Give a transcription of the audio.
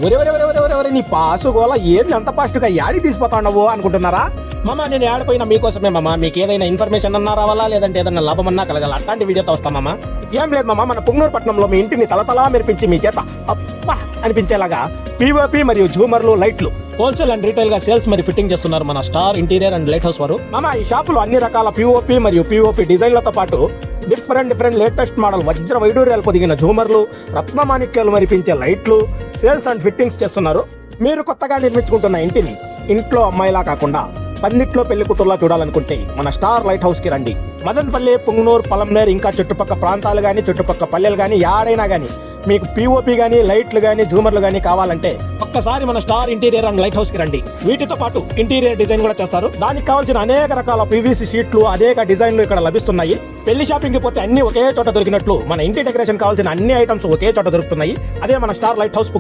ఒరే నీ పాసు గోల ఏంది అంత ఫాస్ట్గా యాడి తీసిపోతావు అనుకుంటున్నారా? మామ నేను ఆడిపోయినా మీకోసమే మామ. మీకు ఏదైనా ఇన్ఫర్మేషన్ అన్నా రావాలా, లేదంటే ఏదైనా లాభమన్నా కలగాల, అట్లాంటి వీడియోతో వస్తామా? ఏం లేదు మామ, మన పుంగనూరు పట్టణంలో మీ ఇంటిని తలతలా మెరిపించి మీ చేత అబ్బా అనిపించేలాగా పిఓపి మరియు ఝూమర్లు, లైట్లు హోల్సేల్ అండ్ రీటైల్ గా సేల్స్ మరియు ఫిట్టింగ్ చేస్తున్నారు మన star interior and light house వారు. మామ ఈ షాపులో అన్ని రకాల పిఓపి మరియు పిఓపి డిజైన్లతో పాటు డిఫరెంట్ లేటెస్ట్ మోడల్ వజ్ర వైడూర్యాలు పొదిగిన ఝూమర్లు, రత్నమాణిక్యాలు మరిపించే లైట్లు సేల్స్ అండ్ ఫిట్టింగ్స్ చేస్తున్నారు. మీరు కొత్తగా నిర్మించుకుంటున్న ఇంటిని ఇంట్లో అమ్మాయిలా కాకుండా పందిట్లో పెళ్లి కూతుర్లా చూడాలనుకుంటే మన స్టార్ లైట్ హౌస్ కి రండి. మదనపల్లి, పుంగనూరు, పలంనేర్ ఇంకా చుట్టుపక్కల ప్రాంతాలు కానీ చుట్టుపక్కల పల్లెలు కానీ యాడైనా కానీ మీకు పిఓపి కానీ లైట్లు కానీ ఝూమర్లు కానీ కావాలంటే ఒక్కసారి మన star interior and light house కి రండి. వీటితో పాటు ఇంటీరియర్ డిజైన్ కూడా చేస్తారు. దానికి కావాల్సిన అనేక రకాల పీవీసీ షీట్లు, అనేక డిజైన్లు ఇక్కడ లభిస్తున్నాయి. పెళ్లి షాపింగ్ కి పోతే అన్ని ఒకే చోట దొరికినట్లు మన ఇంటి డెకరేషన్ కావాల్సిన అన్ని ఐటమ్స్ ఒకే చోట దొరుకుతున్నాయి. అదే మన స్టార్ లైట్ హౌస్.